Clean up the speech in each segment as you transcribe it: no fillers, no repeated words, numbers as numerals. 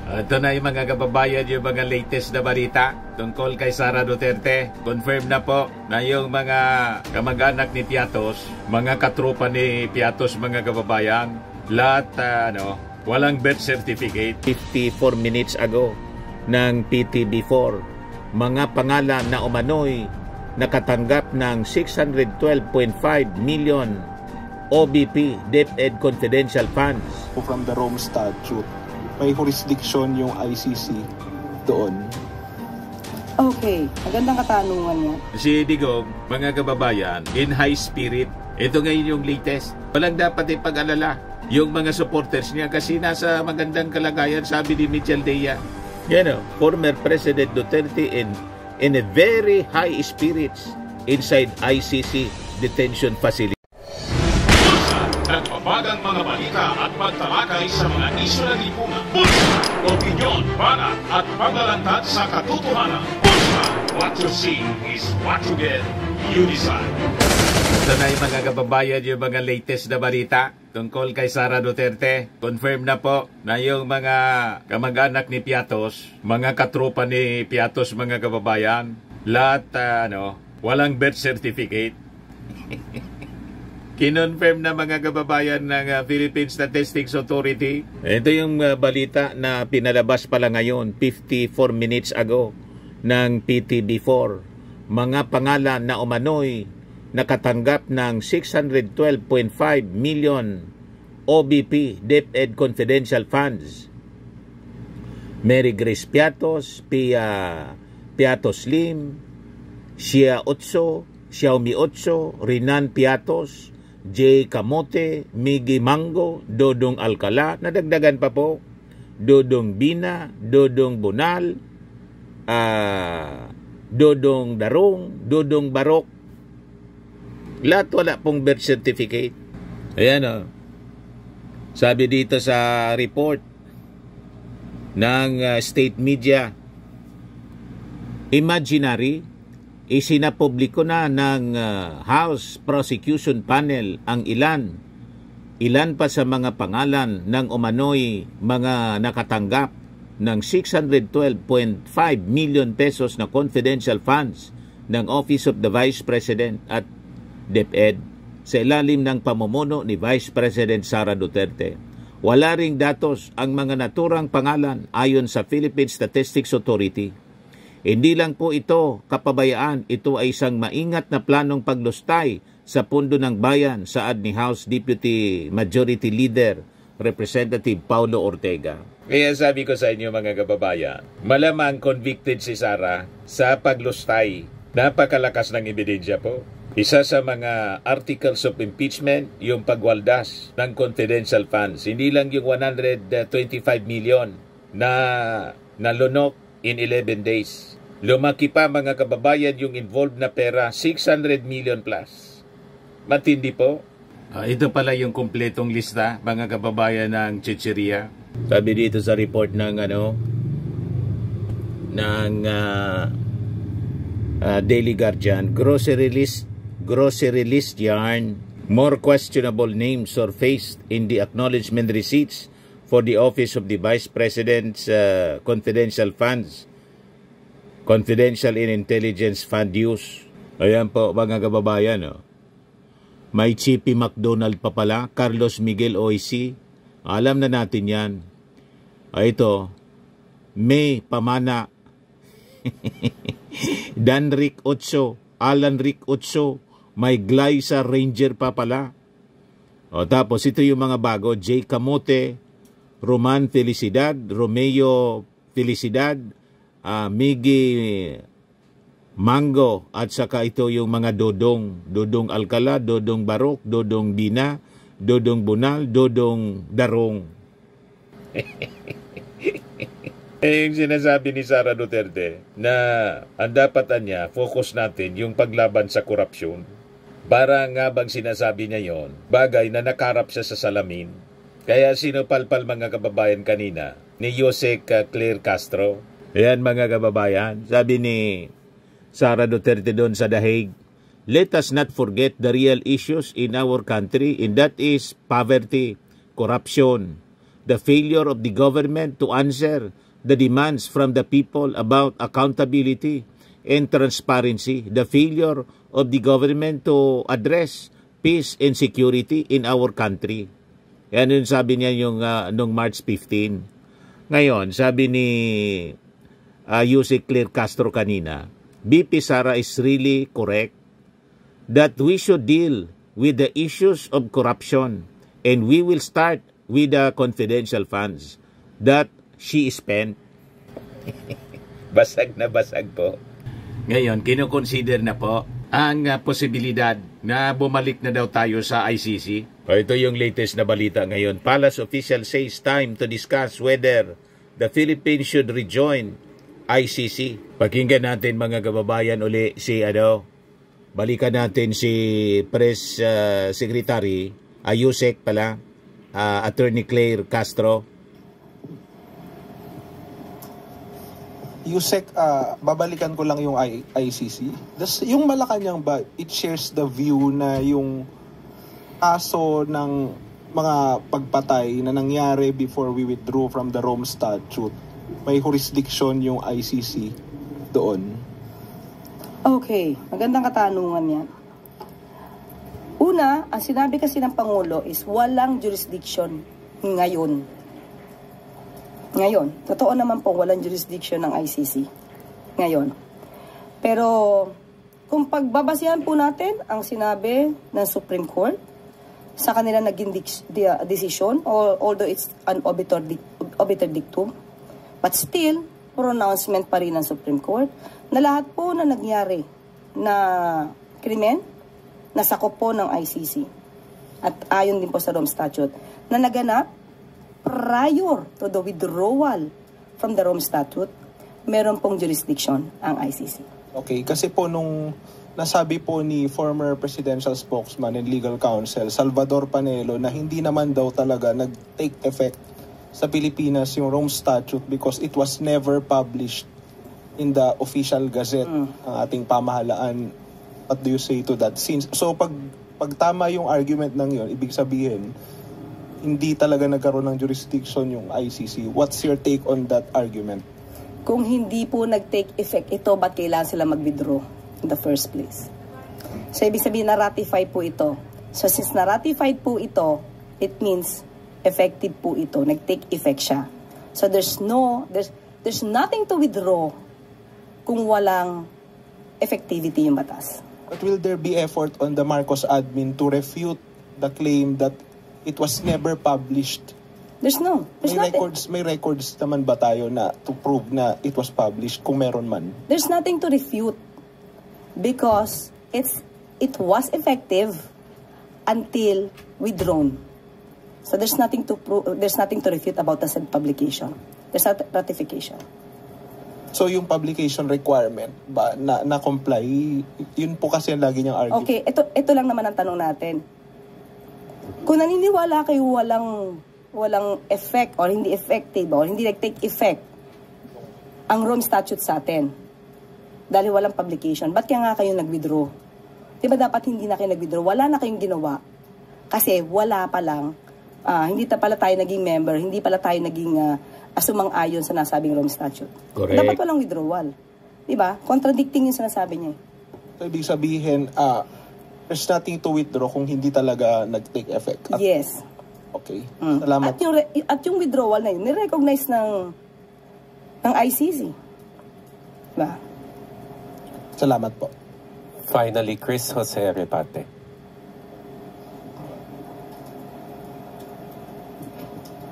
Ito na yung mga kababayan, yung mga latest na balita tungkol kay Sara Duterte. Confirm na po na yung mga kamag-anak ni Piatos, mga katropa ni Piatos, mga kababayan, lahat walang birth certificate. 54 minutes ago ng PTB4, mga pangalan na umano'y nakatanggap ng 612.5 million OBP, DepEd Confidential Funds. From the Rome Statute, may jurisdiction yung ICC doon. Okay, magandang katanungan niya. Si Digong, mga kababayan, in high spirit, ito ngayon yung latest. Walang dapat ipag-alala yung mga supporters niya kasi nasa magandang kalagayan, sabi ni Mitchell Dea. Former President Duterte in a very high spirits inside ICC detention facility. Nagbabagang mga balita at pagtalakay sa mga isyu ng lipunan. Bulsa! Opinyon, banat at paglalantad sa katotohanan. Bulsa! What you see is what you get. You decide. Ito na yung mga kababayan, yung mga latest na balita tungkol kay Sara Duterte. Confirm na po na yung mga kamag-anak ni Piatos, mga katropa ni Piatos, mga kababayan, lahat walang birth certificate. Kinonfirm na mga kababayan ng Philippine Statistics Authority. Ito yung balita na pinalabas pala ngayon, 54 minutes ago ng PTB4. Mga pangalan na umano'y nakatanggap ng 612.5 million OBP, DepEd Confidential Funds. Mary Grace Piatos, Piatos Lim, Xia Otso, Xiaomi Otso, Rinan Piatos, J. Camote, Miggy Mango, Dodong Alcala, nadagdagan pa po, Dodong Bina, Dodong Bonal, Dodong Darong, Dodong Barok. Lahat wala pong birth certificate. Ayan sabi dito sa report ng state media, imaginary, isinapubliko na ng House Prosecution Panel ang ilan pa sa mga pangalan ng umano'y mga nakatanggap ng 612.5 million pesos na confidential funds ng Office of the Vice President at DepEd sa ilalim ng pamumuno ni Vice President Sara Duterte. Wala ring datos ang mga naturang pangalan ayon sa Philippine Statistics Authority. Hindi lang po ito kapabayaan, ito ay isang maingat na planong paglustay sa pundo ng bayan, saad ni House Deputy Majority Leader Representative Paulo Ortega. Kaya sabi ko sa inyo mga kababayan, malamang convicted si Sara sa paglustay. Napakalakas ng ebidensya po. Isa sa mga articles of impeachment, yung pagwaldas ng confidential funds. Hindi lang yung 125 million na nalunok in 11 days. Lumaki pa mga kababayan yung involved na pera, 600 million plus. Matindi po. Ito pala yung kumpletong lista mga kababayan ng Chicheria. Sabi dito sa report ng Daily Guardian, grocery list yarn, more questionable names surfaced in the acknowledgement receipts for the Office of the Vice President's confidential funds, confidential in intelligence fund use. Ayan po mga kababayan. May Chippy McDonald pa pala, Carlos Miguel Oisy. Alam na natin yan. Ito, May Pamana, Dan Rick Otso, Alan Rick Otso, may Glyza Ranger pa pala. Tapos ito yung mga bago, J. Camote, Roman Felicidad, Romeo Felicidad, Miggy Mango, at saka ito yung mga Dodong Alcala, Dodong Barok, Dodong Bina, Dodong Bonal, Dodong Darong. Yung sinasabi ni Sara Duterte na ang dapatan niya, focus natin yung paglaban sa korupsyon. Para nga bang sinasabi niya yon, bagay na nakarap siya sa salamin. Kaya sinupalpal mga kababayan kanina ni Jose Claire Castro. Ayan mga kababayan, sabi ni Sara Duterte doon sa The Hague, let us not forget the real issues in our country, and that is poverty, corruption, the failure of the government to answer the demands from the people about accountability and transparency, the failure of the government to address peace and security in our country. Yan yung sabi niya yung nung March 15. Ngayon, sabi ni Yusek Claire Castro kanina, BP Sara is really correct that we should deal with the issues of corruption, and we will start with the confidential funds that she spent. Basag na basag po. Ngayon, kinukonsider na po ang posibilidad na bumalik na daw tayo sa ICC. Ito yung latest na balita ngayon. Palace official says time to discuss whether the Philippines should rejoin ICC. Pakinggan natin mga kababayan uli balikan natin si Press Secretary Yusek pala, Attorney Claire Castro. Yusek, babalikan ko lang yung ICC. Yung Malacanang ba, it shares the view na yung kaso ng mga pagpatay na nangyari before we withdrew from the Rome Statute, may jurisdiction yung ICC doon. Okay, magandang katanungan yan. Una, ang sinabi kasi ng Pangulo is walang jurisdiction ngayon. Ngayon, totoo naman po walang jurisdiction ng ICC ngayon. Pero kung pagbabasihan po natin ang sinabi ng Supreme Court sa kanila naging decision, although it's an obiter dictum, but still, pronouncement pa rin ng Supreme Court na lahat po na nangyari na krimen, nasakop po ng ICC. At ayon din po sa Rome Statute, na naganap prior to the withdrawal from the Rome Statute, meron pong jurisdiction ang ICC. Okay, kasi po nung nasabi po ni former presidential spokesman and legal counsel Salvador Panelo na hindi naman daw talaga nag-take effect sa Pilipinas yung Rome Statute because it was never published in the official gazette ang ating pamahalaan. What do you say to that? So pag tama yung argument ng yun, ibig sabihin hindi talaga nagkaroon ng jurisdiction yung ICC. What's your take on that argument? Kung hindi po nag-take effect ito, ba't kailangan sila mag-withdraw in the first place? So ibig sabihin na-ratify po ito. So since na-ratified po ito, it means effective po ito. Nag-take effect siya. So there's nothing to withdraw kung walang effectivity yung batas. But will there be effort on the Marcos admin to refute the claim that it was never published? There's May records naman ba tayo na to prove na it was published kung meron man? There's nothing to refute because it was effective until withdrawn. So there's nothing to refute about the said publication. There's not ratification. So yung publication requirement ba na comply, yun po kasi ang lagi niyang argue. Okay, ito lang naman ang tanong natin. Kung naniniwala kayo walang effect or hindi effective or hindi nag-take effect ang Rome Statute sa atin dahil walang publication, ba't kaya nga kayo nag-withdraw? Diba dapat hindi na kayo nag-withdraw? Wala na kayong ginawa. Kasi wala pa lang, hindi pala tayo naging member, hindi pala tayo naging asumang-ayon sa nasabing Rome Statute. Correct. Dapat walang withdrawal. Diba? Contradicting yung sinasabi niya. So ibig sabihin, there's nothing to withdraw kung hindi talaga nag-take effect. Yes. Okay. Salamat. At yung withdrawal na yun, nirecognize ng ICC. Diba? Salamat po. Finally, Chris Jose Repate.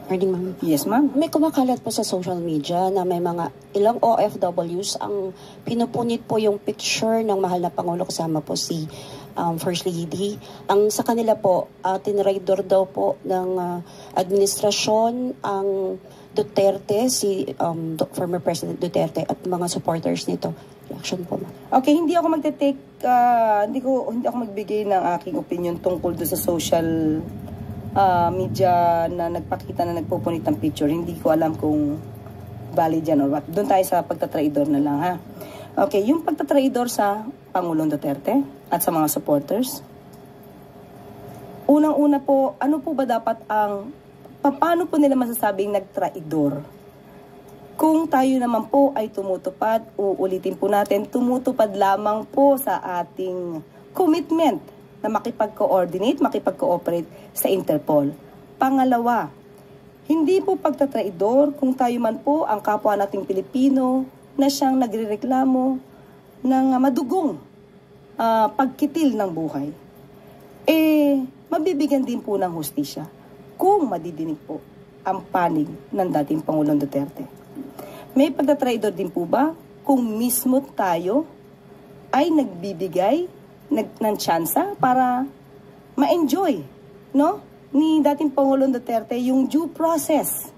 Morning, ma'am. Yes, ma'am. May kumakalat po sa social media na may mga ilang OFWs ang pinupunit po yung picture ng mahal na Pangulo kasama po si First Lady. Ang sa kanila po, tinraidor daw po ng administrasyon ang Duterte, si former President Duterte at mga supporters nito. Reaction po, ma'am. Okay, hindi ako hindi ako magbigay ng aking opinion tungkol do sa social media na nagpakita na nagpupunit ng picture. Hindi ko alam kung valid yan or what. Doon tayo sa pagtatraidor na lang, ha. Okay, yung pagtatraidor sa Pangulong Duterte at sa mga supporters. Unang-una po, ano po ba dapat ang paano po nila masasabing nagtraidor? Kung tayo naman po ay tumutupad, uulitin po natin, tumutupad lamang po sa ating commitment na makipag-coordinate, makipag-cooperate sa Interpol. Pangalawa, hindi po pagtatraidor kung tayo man po ang kapwa nating Pilipino na siyang nagrereklamo ng madugong pagkitil ng buhay. Mabibigyan din po ng hustisya kung madidinig po ang panig ng dating Pangulong Duterte. May pagtatraidor din po ba kung mismo tayo ay nagbibigay ng tsansa para ma-enjoy, no, ni dating Pangulong Duterte yung due process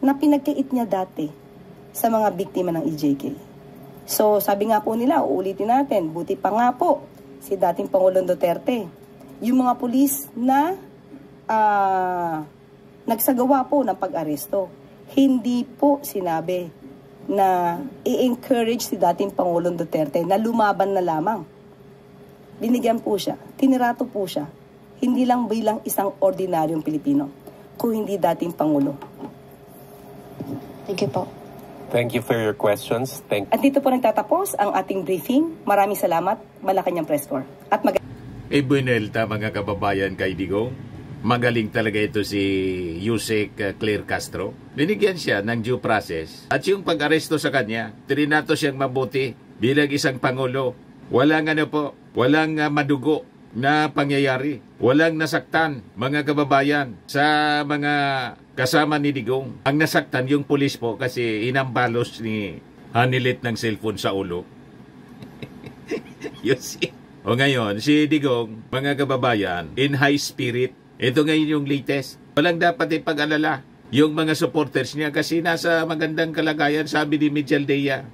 na pinagkait niya dati sa mga biktima ng EJK. So sabi nga po nila, uulitin natin, buti pa nga po si dating Pangulong Duterte, yung mga pulis na nagsagawa po ng pag-aresto, hindi po sinabi na i-encourage si dating Pangulong Duterte na lumaban na lamang. Binigyan po siya, tinirato po siya, hindi lang bilang isang ordinaryong Pilipino, kung hindi dating Pangulo. Thank you po. Thank you for your questions. At dito po nagtatapos ang ating briefing. Maraming salamat, Malacanang Press Corps. At Buenelta mga kababayan kay Digong. Magaling talaga ito si Yusek Claire Castro. Binigyan siya ng due process. At yung pag-aresto sa kanya, trinato siyang mabuti bilang isang Pangulo. Walang walang madugo na pangyayari. Walang nasaktan mga kababayan sa mga kasama ni Digong. Ang nasaktan yung pulis po kasi inambalos ni Hanilit ng cellphone sa ulo. You see? O ngayon, si Digong, mga kababayan, in high spirit. Ito ngayon yung latest. Walang dapat ipag-alala yung mga supporters niya kasi nasa magandang kalagayan, sabi ni Mijal Dea.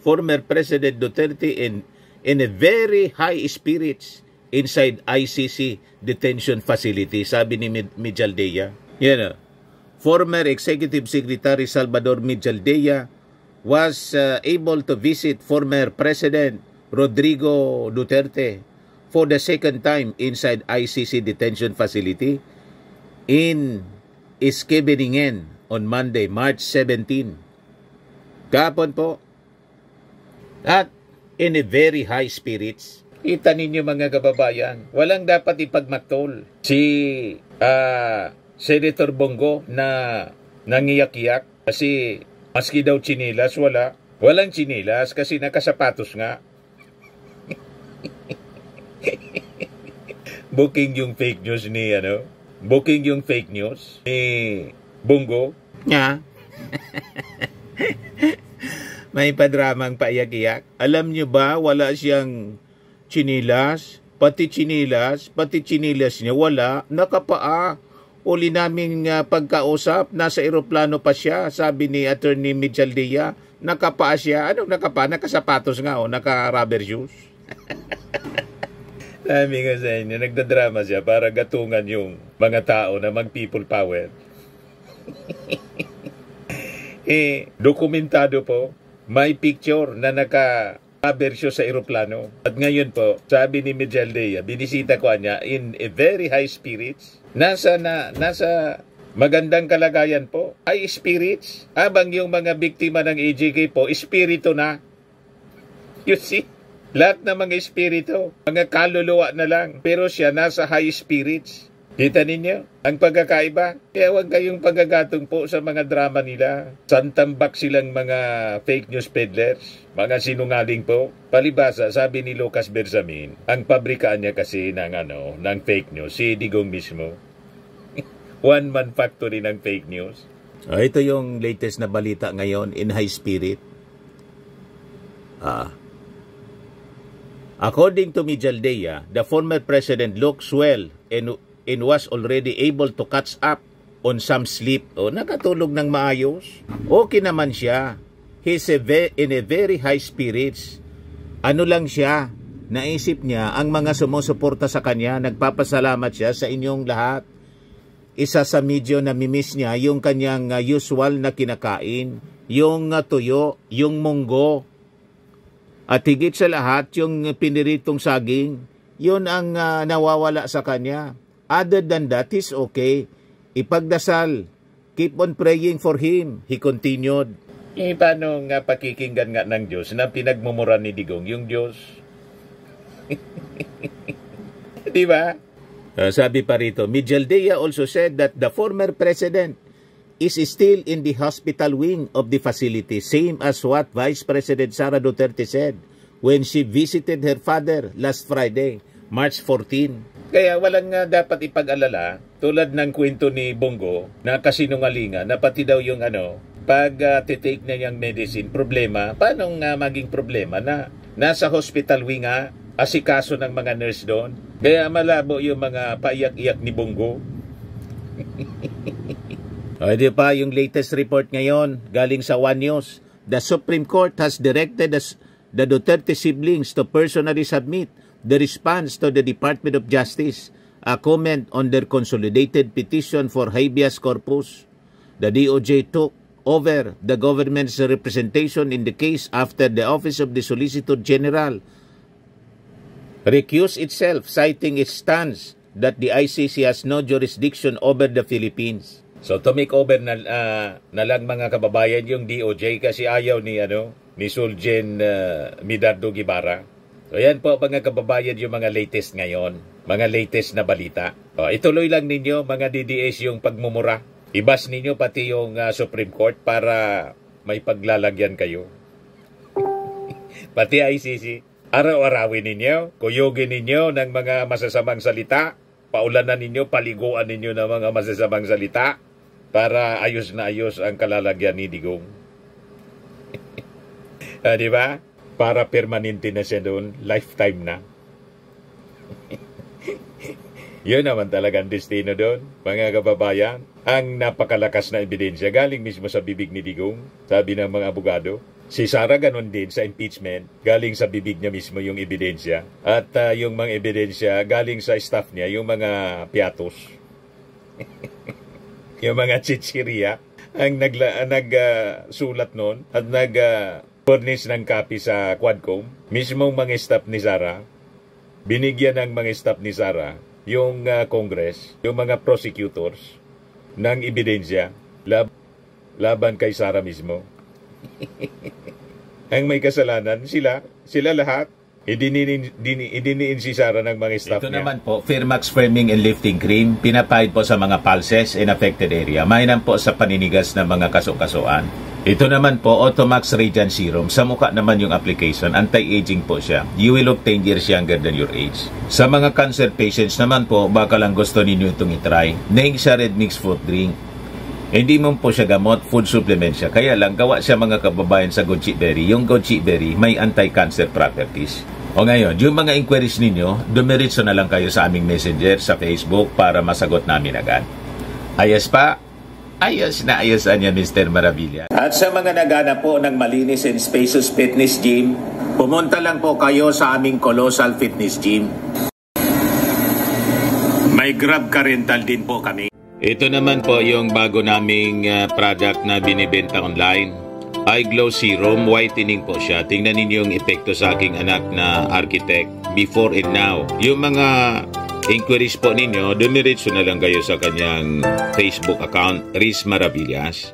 Former President Duterte in a very high spirits inside ICC detention facility, sabi ni Mijal Dea. Former Executive Secretary Salvador Mijal Dea was able to visit former President Rodrigo Duterte for the second time inside ICC detention facility in Esquebeningen on Monday, March 17. Kahapon po. At in a very high spirits. Kita ninyo mga kababayan, walang dapat ipagmatol si Senator Bongo na nangiyak-iyak kasi maski daw chinilas, walang chinilas kasi nakasapatos nga. Booking yung fake news ni Bongo. Nya. May padramang paiyak-iyak. Alam nyo ba, wala siyang chinilas, pati chinilas niya wala, nakapaa. Uli naming pagkausap, nasa eroplano pa siya, sabi ni Attorney Mijal Dea, nakapaa siya. Anong nakapaa? Nakasapatos nga naka-rubber shoes. Sabi nga sa inyo, nagdadrama siya para gatungan yung mga tao na mag-people power. Dokumentado po, may picture na naka-rubber shoes sa eroplano. At ngayon po, sabi ni Mijal Dea, binisita ko niya in a very high spirits. Nasa magandang kalagayan po, ay spirits. Habang yung mga biktima ng EJK po, espiritu na. You see? Lahat ng mga espiritu, mga kaluluwa na lang. Pero siya nasa high spirits. Kita ninyo? Ang pagkakaiba? Kaya huwag kayong pagagatong po sa mga drama nila. Santambak silang mga fake news peddlers. Mga sinungaling po. Palibasa, sabi ni Lucas Bersamin, ang pabrikaan niya kasi ng fake news, si Digong mismo. One-man factory ng fake news. Ito yung latest na balita ngayon in high spirit. According to Mijal Dea, the former president looks well and was already able to catch up on some sleep. Nakatulog ng maayos. Okay naman siya. He's in a very high spirits. Ano lang siya, naisip niya ang mga sumusuporta sa kanya, nagpapasalamat siya sa inyong lahat. Isa sa medyo namimiss niya yung kanyang usual na kinakain, yung tuyo, yung munggo. At higit sa lahat, yung piniritong saging, yun ang nawawala sa kanya. Other than that, he's okay. ipagdasal. Keep on praying for him, he continued. Paano nga pakikinggan nga ng Diyos na pinagmumura ni Digong yung Diyos? Di ba? Sabi pa rito, Mijaldea also said that the former president is still in the hospital wing of the facility, same as what Vice President Sara Duterte said when she visited her father last Friday, March 14. Kaya walang nga dapat ipag-alala, tulad ng kwento ni Bongo, na kasinungalingan, na pati daw yung pag titake na niyang medicine, problema, paano nga maging problema na nasa hospital wing nga, asikaso ng mga nurse doon? Kaya malabo yung mga paiyak-iyak ni Bongo. Di pa yung latest report ngayon, galing sa One News. The Supreme Court has directed the Duterte siblings to personally submit the response to the Department of Justice, a comment on their consolidated petition for habeas corpus. The DOJ took over the government's representation in the case after the Office of the Solicitor General recused itself, citing its stance that the ICC has no jurisdiction over the Philippines. So to make over na lang mga kababayan yung DOJ kasi ayaw ni Sulgen Midardo Guevara. So yan po mga kababayan yung mga latest ngayon, mga latest na balita. Ituloy lang ninyo mga DDS yung pagmumura. Ibas ninyo pati yung Supreme Court para may paglalagyan kayo. Pati ICC, araw-arawin ninyo, kuyugin ninyo ng mga masasamang salita, paulanan ninyo, paliguan ninyo ng mga masasamang salita para ayos na ayos ang kalalagyan ni Digong. Di ba? Para permanente na siya doon, lifetime na. Yun naman talagang destino doon, mga kababayan. Ang napakalakas na ebidensya galing mismo sa bibig ni Digong, sabi ng mga abogado. Si Sara ganon din sa impeachment, galing sa bibig niya mismo yung ebidensya. At yung mga ebidensya galing sa staff niya, yung mga piatos. Yung mga chichirya, ang nagsulat noon at furnish ng copy sa Quadcom, mismong mga staff ni Sara, binigyan ng mga staff ni Sara, yung Congress, yung mga prosecutors, ng ebidensya, laban kay Sara mismo. Ang may kasalanan, sila lahat, idiniin si Sara ng mga staff niya. Ito naman po, Firmax Firming and Lifting Cream, pinapahid po sa mga pulses in affected area. Mainam po sa paninigas ng mga kaso-kasuan. Ito naman po, Automax Radiant Serum. Sa mukha naman yung application, anti-aging po siya. You will look 10 years younger than your age. Sa mga cancer patients naman po, baka lang gusto ninyo itong itry. Naing siya red mix fruit drink. Hindi mo po siya gamot, food supplement siya. Kaya lang, gawa siya mga kababayan sa goji berry. Yung goji berry, may anti-cancer properties. O ngayon, yung mga inquiries ninyo, dumiritso na lang kayo sa aming messenger sa Facebook para masagot namin agad. Ayos pa? Ayos na ayosan niya, Mr. Maravilla. At sa mga naghanap po ng malinis and spacious fitness gym, pumunta lang po kayo sa aming Colossal Fitness Gym. May Grab Car Rental din po kami. Ito naman po yung bago naming product na binibenta online. Eye Glow Serum, whitening po siya. Tingnan ninyo yung epekto sa aking anak na architect before and now. Yung mga inquiries po ninyo, dumiretso na lang kayo sa kanyang Facebook account, Riz Maravillas.